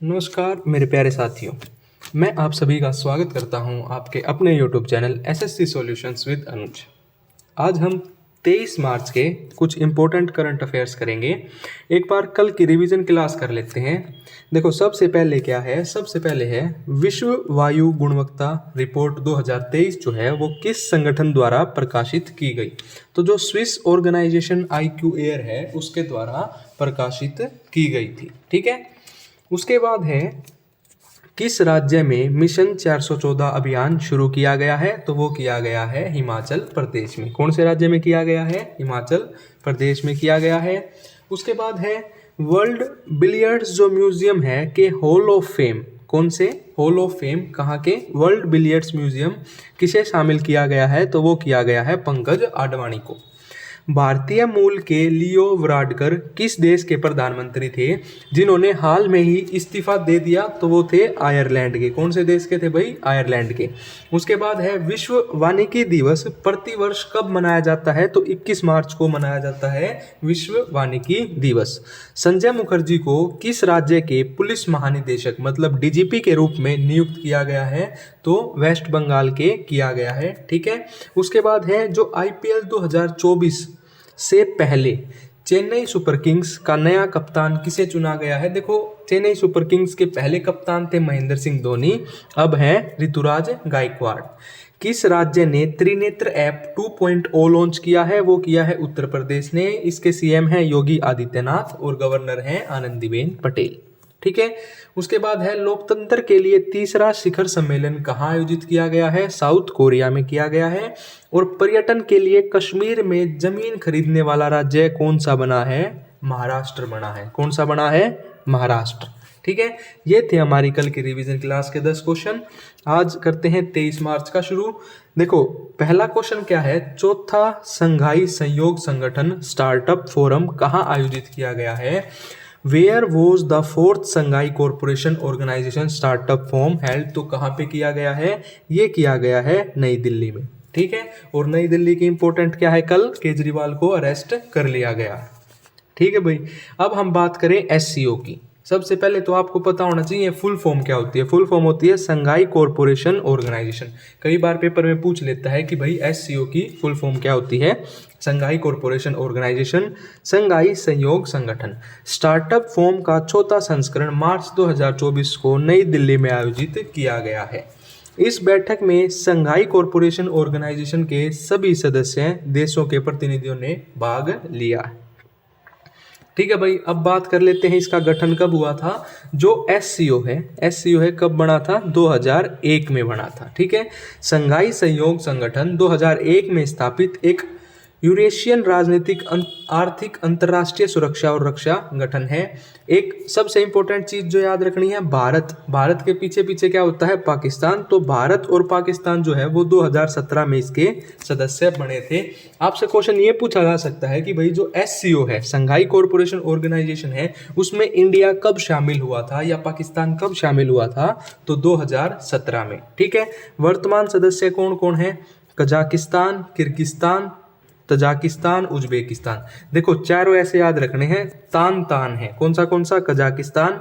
नमस्कार मेरे प्यारे साथियों। मैं आप सभी का स्वागत करता हूं आपके अपने YouTube channel SSC solutions with Anuj. आज हम 23 मार्च के कुछ इम्पोर्टेंट करंट अफेयर्स करेंगे। एक बार कल की रिवीजन क्लास कर लेते हैं। देखो, सबसे पहले क्या है, सबसे पहले है विश्व वायु गुणवत्ता रिपोर्ट 2023 जो है वो किस संगठन द्वारा प्रकाशित की गई। तो जो स्विस ऑर्गेनाइजेशन IQ एयर है उसके द्वारा प्रकाशित की गई थी। ठीक है। उसके बाद है किस राज्य में मिशन 414 अभियान शुरू किया गया है। तो वो किया गया है हिमाचल प्रदेश में। कौन से राज्य में किया गया है? हिमाचल प्रदेश में किया गया है। उसके बाद है वर्ल्ड बिलियर्ड्स जो म्यूजियम है के हॉल ऑफ फेम, कौन से हॉल ऑफ फेम, कहाँ के? वर्ल्ड बिलियर्ड्स म्यूजियम किसे शामिल किया गया है? तो वो किया गया है पंकज आडवाणी को। भारतीय मूल के लियो वराडकर किस देश के प्रधानमंत्री थे जिन्होंने हाल में ही इस्तीफा दे दिया? तो वो थे आयरलैंड के। कौन से देश के थे भाई? आयरलैंड के। उसके बाद है विश्व वानिकी दिवस प्रतिवर्ष कब मनाया जाता है? तो 21 मार्च को मनाया जाता है विश्व वानिकी दिवस। संजय मुखर्जी को किस राज्य के पुलिस महानिदेशक मतलब DGP के रूप में नियुक्त किया गया है? तो वेस्ट बंगाल के किया गया है। ठीक है। उसके बाद है जो IPL 2024 से पहले चेन्नई सुपर किंग्स का नया कप्तान किसे चुना गया है? देखो, चेन्नई सुपर किंग्स के पहले कप्तान थे महेंद्र सिंह धोनी, अब हैं ऋतुराज गायकवाड़। किस राज्य ने त्रिनेत्र ऐप 2.0 लॉन्च किया है? वो किया है उत्तर प्रदेश ने। इसके CM हैं योगी आदित्यनाथ और गवर्नर हैं आनंदीबेन पटेल। ठीक है। उसके बाद है लोकतंत्र के लिए तीसरा शिखर सम्मेलन कहाँ आयोजित किया गया है? साउथ कोरिया में किया गया है। और पर्यटन के लिए कश्मीर में जमीन खरीदने वाला राज्य कौन सा बना है? महाराष्ट्र बना है। कौन सा बना है? महाराष्ट्र। ठीक है। ये थे हमारी कल की रिवीजन क्लास के 10 क्वेश्चन। आज करते हैं 23 मार्च का शुरू। देखो, पहला क्वेश्चन क्या है? चौथा संघाई सहयोग संगठन स्टार्टअप फोरम कहाँ आयोजित किया गया है? Where was the fourth Shanghai corporation organisation startup forum held? तो कहाँ पे किया गया है? ये किया गया है नई दिल्ली में। ठीक है। और नई दिल्ली की इंपॉर्टेंट क्या है? कल केजरीवाल को अरेस्ट कर लिया गया। ठीक है भाई। अब हम बात करें SCO की। सबसे पहले तो आपको पता होना चाहिए फुल फॉर्म क्या होती है। फुल फॉर्म होती है संघाई कॉरपोरेशन ऑर्गेनाइजेशन। कई बार पेपर में पूछ लेता है कि भाई SCO की फुल फॉर्म क्या होती है? संघाई कॉरपोरेशन ऑर्गेनाइजेशन, संघाई सहयोग संगठन। स्टार्टअप फोरम का चौथा संस्करण मार्च 2024 को नई दिल्ली में आयोजित किया गया है। इस बैठक में संघाई कॉरपोरेशन ऑर्गेनाइजेशन के सभी सदस्य देशों के प्रतिनिधियों ने भाग लिया। ठीक है भाई। अब बात कर लेते हैं इसका गठन कब हुआ था। जो SCO है कब बना था? 2001 में बना था। ठीक है। संघाई सहयोग संगठन 2001 में स्थापित एक यूरेशियन राजनीतिक आर्थिक अंतर्राष्ट्रीय सुरक्षा और रक्षा गठन है। एक सबसे इंपॉर्टेंट चीज जो याद रखनी है, भारत के पीछे पीछे क्या होता है? पाकिस्तान। तो भारत और पाकिस्तान जो है वो 2017 में इसके सदस्य बने थे। आपसे क्वेश्चन ये पूछा जा सकता है कि भाई जो SCO है, संघाई कॉरपोरेशन ऑर्गेनाइजेशन है, उसमें इंडिया कब शामिल हुआ था या पाकिस्तान कब शामिल हुआ था? तो 2017 में। ठीक है। वर्तमान सदस्य कौन कौन है? Kazakhstan, Kyrgyzstan, Tajikistan, Uzbekistan. देखो, चारों ऐसे याद रखने हैं, तान है। कौन सा? Kazakhstan,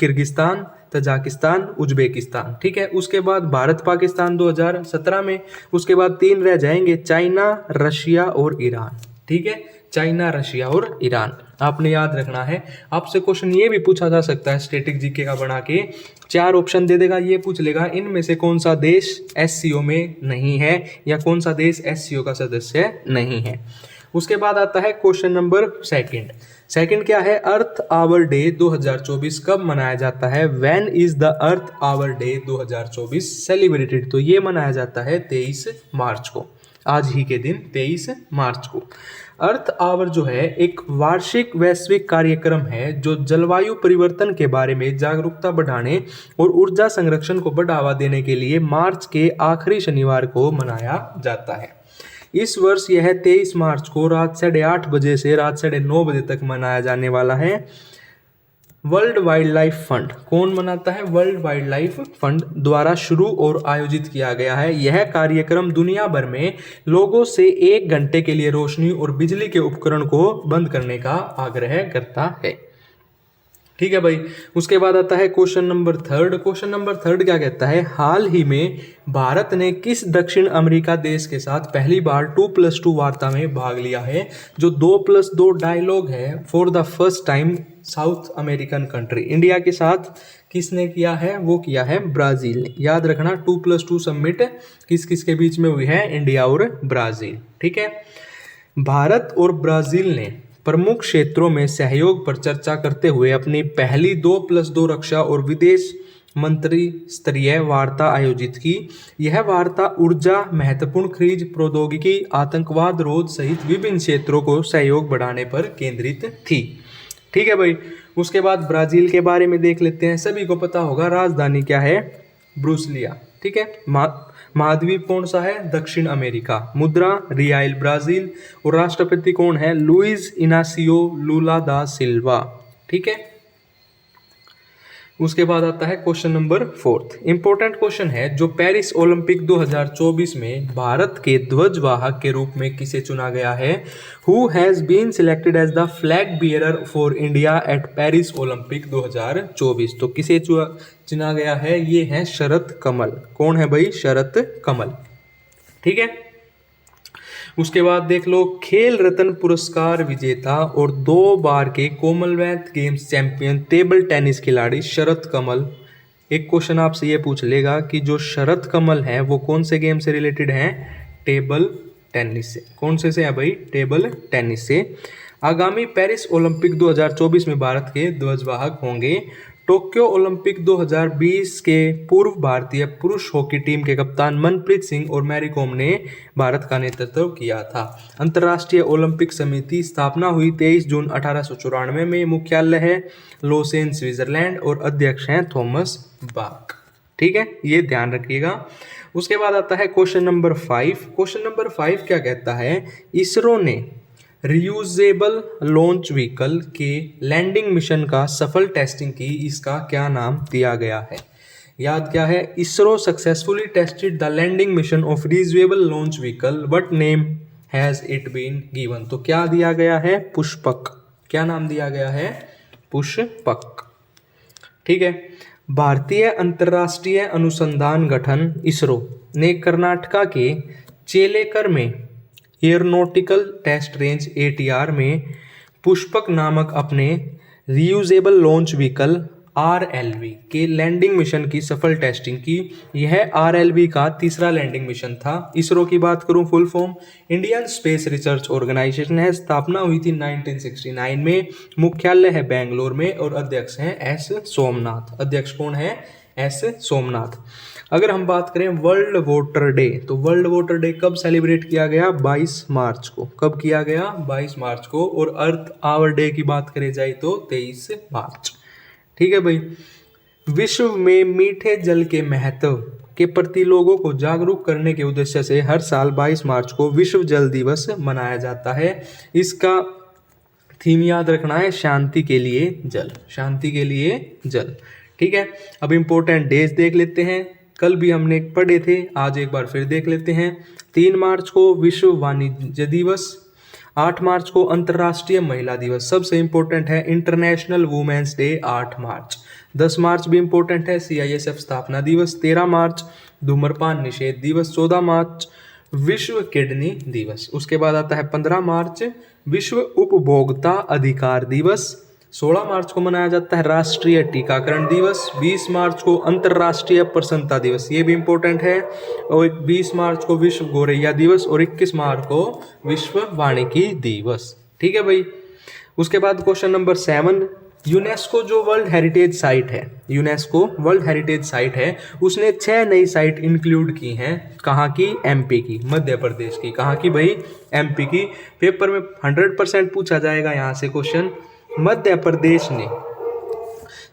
Kyrgyzstan, Tajikistan, Uzbekistan. ठीक है। उसके बाद भारत पाकिस्तान 2017 में। उसके बाद 3 रह जाएंगे, चाइना, रशिया और ईरान। ठीक है। चाइना, रशिया और ईरान आपने याद रखना है। आपसे क्वेश्चन ये भी पूछा जा सकता है स्टैटिक जीके का बना के, 4 ऑप्शन दे देगा, ये पूछ लेगा इनमें से कौन सा देश SCO में नहीं है या कौन सा देश SCO का सदस्य नहीं है। उसके बाद आता है क्वेश्चन नंबर सेकंड क्या है? अर्थ आवर डे 2024 कब मनाया जाता है? When is the Earth Hour day 2024 celebrated? तो ये मनाया जाता है 23 मार्च को, आज ही के दिन 23 मार्च को। अर्थ आवर जो है एक वार्षिक वैश्विक कार्यक्रम है जो जलवायु परिवर्तन के बारे में जागरूकता बढ़ाने और ऊर्जा संरक्षण को बढ़ावा देने के लिए मार्च के आखिरी शनिवार को मनाया जाता है। इस वर्ष यह 23 मार्च को रात 8:30 बजे से रात 9:30 बजे तक मनाया जाने वाला है। वर्ल्ड वाइल्ड लाइफ फंड कौन मनाता है? वर्ल्ड वाइल्ड लाइफ फंड द्वारा शुरू और आयोजित किया गया है। यह कार्यक्रम दुनिया भर में लोगों से 1 घंटे के लिए रोशनी और बिजली के उपकरण को बंद करने का आग्रह करता है। ठीक है भाई। उसके बाद आता है question number third. Question number third क्या कहता है, हाल ही में भारत ने किस दक्षिण अमेरिका देश के साथ पहली बार 2+2 वार्ता में भाग लिया है। जो 2+2 डायलॉग है for the first time south American country, India के साथ किसने किया है, वो किया है ब्राजील ने। याद रखना 2+2 समिट किस किस के बीच में हुई है, इंडिया और ब्राजील। ठीक है। भारत और ब्राजील ने प्रमुख क्षेत्रों में सहयोग पर चर्चा करते हुए अपनी पहली 2+2 रक्षा और विदेश मंत्री स्तरीय वार्ता आयोजित की। यह वार्ता ऊर्जा, महत्वपूर्ण खनिज प्रौद्योगिकी, आतंकवाद रोध सहित विभिन्न क्षेत्रों को सहयोग बढ़ाने पर केंद्रित थी। ठीक है भाई। उसके बाद ब्राजील के बारे में देख लेते हैं। सभी को पता होगा राजधानी क्या है, ब्रुसलिया। ठीक है। महाद्वीप कौन सा है, दक्षिण अमेरिका। मुद्रा रियाइल ब्राजील और राष्ट्रपति कौन है, लुइस इनासियो लुला दा सिल्वा। ठीक है। उसके बाद आता है question number fourth. Important question है, जो पेरिस ओलंपिक 2024 में भारत के ध्वजवाहक के रूप में किसे चुना गया है। Who has been selected as the flag bearer for India at Paris Olympic 2024। तो किसे चुना गया है, ये है शरत कमल। कौन है भाई, शरत कमल। ठीक है। उसके बाद देख लो, खेल रत्न पुरस्कार विजेता और 2 बार के Commonwealth games champion table tennis खिलाड़ी शरत कमल। एक क्वेश्चन आपसे ये पूछ लेगा कि जो शरत कमल है वो कौन से गेम से रिलेटेड है, टेबल टेनिस से। कौन से है भाई, टेबल टेनिस से। आगामी पेरिस ओलंपिक 2024 में भारत के ध्वजवाहक होंगे। टोक्यो ओलंपिक 2020 के पूर्व भारतीय पुरुष हॉकी टीम के कप्तान मनप्रीत सिंह और मैरी कॉम ने भारत का नेतृत्व किया था। अंतर्राष्ट्रीय ओलंपिक समिति स्थापना हुई 23 जून 1894 में। मुख्यालय है लोसेन, स्विट्जरलैंड और अध्यक्ष हैं थॉमस बाक। ठीक है, ये ध्यान रखिएगा। उसके बाद आता है क्वेश्चन नंबर 5। क्वेश्चन नंबर 5 क्या कहता है, इसरो ने रियूजेबल लॉन्च व्हीकल के लैंडिंग मिशन का सफल टेस्टिंग की, इसका क्या नाम दिया गया है। याद क्या है, ISRO successfully tested the landing mission of reusable launch vehicle, what name has it been given. तो क्या दिया गया है, पुष्पक। क्या नाम दिया गया है, पुष्पक। ठीक है। भारतीय अंतर्राष्ट्रीय अनुसंधान गठन इसरो ने कर्नाटका के चेलेकर में एयरोनॉटिकल टेस्ट रेंज ATR में पुष्पक नामक अपने रियूजेबल लॉन्च व्हीकल RLV के लैंडिंग मिशन की सफल टेस्टिंग की। यह RLV का तीसरा लैंडिंग मिशन था। इसरो की बात करूं, full form Indian Space Research Organisation है। स्थापना हुई थी 1969 में। मुख्यालय है बेंगलोर में और अध्यक्ष हैं S सोमनाथ। अध्यक्ष कौन है, S सोमनाथ। अगर हम बात करें वर्ल्ड वाटर डे, तो वर्ल्ड वाटर डे कब सेलिब्रेट किया गया, 22 मार्च को। कब किया गया, 22 मार्च को। और अर्थ आवर डे की बात करें जाए तो 23 मार्च। ठीक है भाई। विश्व में मीठे जल के महत्व के प्रति लोगों को जागरूक करने के उद्देश्य से हर साल 22 मार्च को विश्व जल दिवस मनाया जाता है। इसका थीम याद रखना है, शांति के लिए जल। शांति के लिए जल। ठीक है। अब इंपॉर्टेंट डेज देख लेते हैं। कल भी हमने पढ़े थे, आज एक बार फिर देख लेते हैं। 3 मार्च को विश्व वाणिज्य दिवस, 8 मार्च को अंतर्राष्ट्रीय महिला दिवस, सबसे इंपॉर्टेंट है इंटरनेशनल वुमेन्स डे 8 मार्च। 10 मार्च भी इंपॉर्टेंट है, CISF स्थापना दिवस। 13 मार्च धूम्रपान निषेध दिवस। 14 मार्च विश्व किडनी दिवस। उसके बाद आता है 15 मार्च विश्व उपभोक्ता अधिकार दिवस। 16 मार्च को मनाया जाता है राष्ट्रीय टीकाकरण दिवस। 20 मार्च को अंतर्राष्ट्रीय प्रसन्नता दिवस, ये भी इंपॉर्टेंट है। और 20 मार्च को विश्व गौरैया दिवस और 21 मार्च को विश्व वानिकी दिवस। ठीक है भाई। उसके बाद क्वेश्चन नंबर 7, यूनेस्को जो वर्ल्ड हेरिटेज साइट है, यूनेस्को वर्ल्ड हेरिटेज साइट है, उसने 6 नई साइट इंक्लूड की हैं। कहाँ की, MP की, मध्य प्रदेश की। कहाँ की भाई, MP की। पेपर में 100% पूछा जाएगा यहाँ से क्वेश्चन। मध्य प्रदेश ने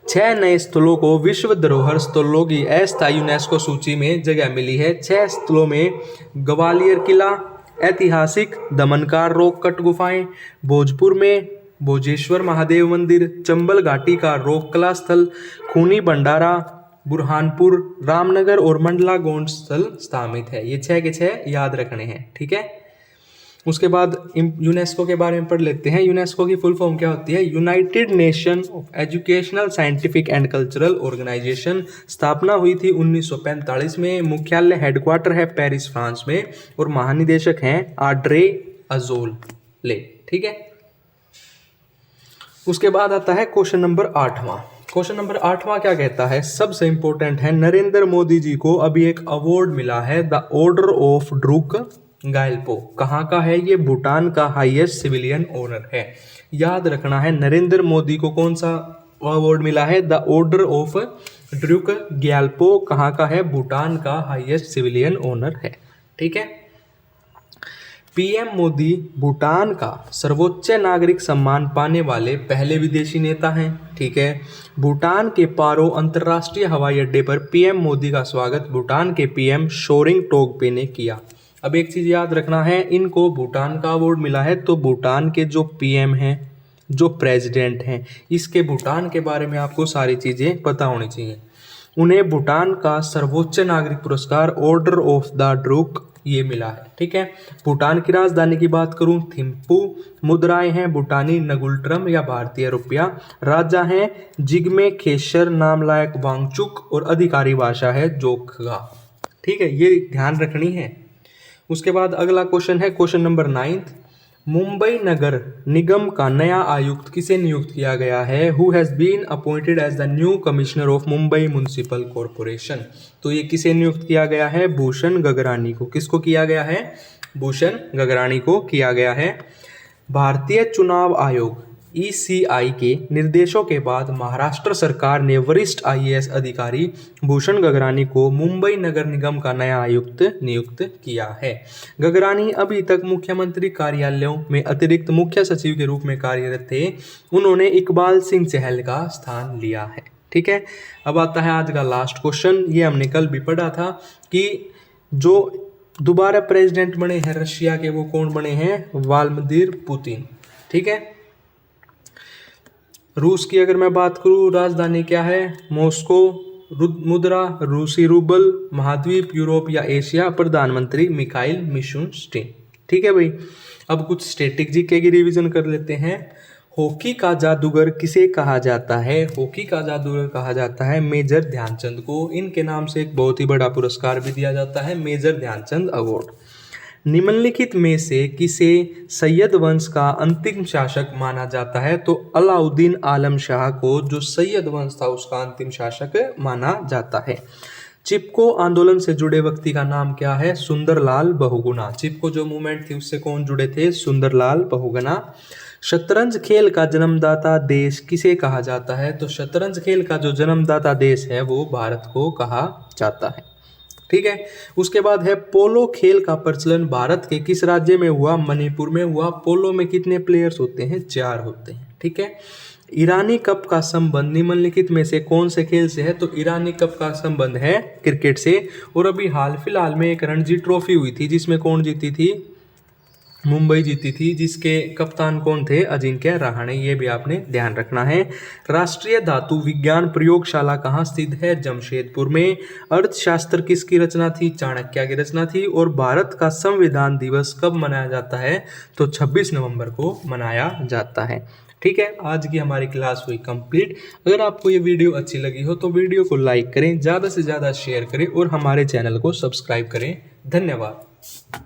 6 नए स्थलों को विश्व धरोहर स्थलों की अस्थायी यूनेस्को सूची में जगह मिली है। 6 स्थलों में ग्वालियर किला, ऐतिहासिक दमनकार रॉक कट गुफाएं, भोजपुर में भोजेश्वर महादेव मंदिर, चंबल घाटी का रॉक कला स्थल, खूनी भंडारा, बुरहानपुर, रामनगर और मंडला गोंड स्थल स्थापित है। ये 6 के 6 याद रखने हैं। ठीक है। उसके बाद यूनेस्को के बारे में पढ़ लेते हैं। यूनेस्को की फुल फॉर्म क्या होती है? United Nation Educational Scientific and Cultural Organisation. स्थापना हुई थी 1945 में। मुख्यालय हेडक्वार्टर है पेरिस फ्रांस में और महानिदेशक हैं ऑड्रे अज़ोले। ठीक है, उसके बाद आता है क्वेश्चन नंबर 8वां। क्वेश्चन नंबर 8वां क्या कहता है? सबसे इंपॉर्टेंट है, नरेंद्र मोदी जी को अभी एक अवार्ड मिला है, द ऑर्डर ऑफ ड्रूक गायल्पो। कहाँ का है ये? भूटान का हाईएस्ट सिविलियन ऑनर है। याद रखना है, नरेंद्र मोदी को कौन सा अवार्ड मिला है? The order of Druk Gyalpo. कहाँ का है? भूटान का हाईएस्ट सिविलियन ऑनर है। ठीक है, पीएम मोदी भूटान का सर्वोच्च नागरिक सम्मान पाने वाले पहले विदेशी नेता हैं। ठीक है, भूटान के पारो अंतर्राष्ट्रीय हवाई अड्डे पर पीएम मोदी का स्वागत भूटान के पीएम शोरिंग टोगपे ने किया। अब एक चीज याद रखना है, इनको भूटान का अवार्ड मिला है तो भूटान के जो पीएम हैं, जो प्रेसिडेंट हैं, इसके भूटान के बारे में आपको सारी चीजें पता होनी चाहिए। उन्हें भूटान का सर्वोच्च नागरिक पुरस्कार ऑर्डर ऑफ द ड्रूक ये मिला है। ठीक है, भूटान की राजधानी की बात करूं थिम्पू। मुद्राएं हैं भूटानी नगुल्ट्रम या भारतीय रुपया। राजा हैं जिग्मे खेसर नामलायक वांगचुक और अधिकारी भाषा है जोग्गा। ठीक है, ये ध्यान रखनी है। उसके बाद अगला क्वेश्चन है क्वेश्चन नंबर 9। मुंबई नगर निगम का नया आयुक्त किसे नियुक्त किया गया है? Who has been appointed as the new commissioner of Mumbai municipal corporation. तो ये किसे नियुक्त किया गया है? भूषण गगरानी को। किसको किया गया है? भूषण गगरानी को किया गया है। भारतीय चुनाव आयोग ECI के निर्देशों के बाद महाराष्ट्र सरकार ने वरिष्ठ IAS अधिकारी भूषण गगरानी को मुंबई नगर निगम का नया आयुक्त नियुक्त किया है। गगरानी अभी तक मुख्यमंत्री कार्यालयों में अतिरिक्त मुख्य सचिव के रूप में कार्यरत थे। उन्होंने इकबाल सिंह चहल का स्थान लिया है। ठीक है, अब आता है आज का लास्ट क्वेश्चन। ये हमने कल भी पढ़ा था कि जो दोबारा प्रेसिडेंट बने हैं रशिया के, वो कौन बने हैं? Vladimir Putin. ठीक है, रूस की अगर मैं बात करूँ, राजधानी क्या है? मॉस्को। मुद्रा रूसी रूबल। महाद्वीप यूरोप या एशिया। प्रधानमंत्री मिखाइल मिशुस्टिन। ठीक है भाई, अब कुछ स्टैटिक जीके की रिवीजन कर लेते हैं। हॉकी का जादूगर किसे कहा जाता है? हॉकी का जादूगर कहा जाता है मेजर ध्यानचंद को। इनके नाम से एक बहुत ही बड़ा पुरस्कार भी दिया जाता है, मेजर ध्यानचंद अवार्ड। निम्नलिखित में से किसे सैयद वंश का अंतिम शासक माना जाता है? तो अलाउद्दीन आलम शाह को जो सैयद वंश था उसका अंतिम शासक माना जाता है। चिपको आंदोलन से जुड़े व्यक्ति का नाम क्या है? सुंदरलाल बहुगुणा। चिपको जो मूवमेंट थी उससे कौन जुड़े थे? सुंदरलाल बहुगुणा। शतरंज खेल का जन्मदाता देश किसे कहा जाता है? तो शतरंज खेल का जो जन्मदाता देश है वो भारत को कहा जाता है। ठीक है, उसके बाद है पोलो खेल का प्रचलन भारत के किस राज्य में हुआ? मणिपुर में हुआ। पोलो में कितने प्लेयर्स होते हैं? 4 होते हैं। ठीक है, ईरानी कप का संबंध निम्नलिखित में से कौन से खेल से है? तो ईरानी कप का संबंध है क्रिकेट से। और अभी हाल फिलहाल में एक रणजी ट्रॉफी हुई थी जिसमें कौन जीती थी? मुंबई जीती थी, जिसके कप्तान कौन थे? अजिंक्य रहाणे। ये भी आपने ध्यान रखना है। राष्ट्रीय धातु विज्ञान प्रयोगशाला कहाँ स्थित है? जमशेदपुर में। अर्थशास्त्र किसकी रचना थी? चाणक्य की रचना थी। और भारत का संविधान दिवस कब मनाया जाता है? तो 26 नवंबर को मनाया जाता है। ठीक है, आज की हमारी क्लास हुई कंप्लीट। अगर आपको ये वीडियो अच्छी लगी हो तो वीडियो को लाइक करें, ज़्यादा से ज़्यादा शेयर करें और हमारे चैनल को सब्सक्राइब करें। धन्यवाद।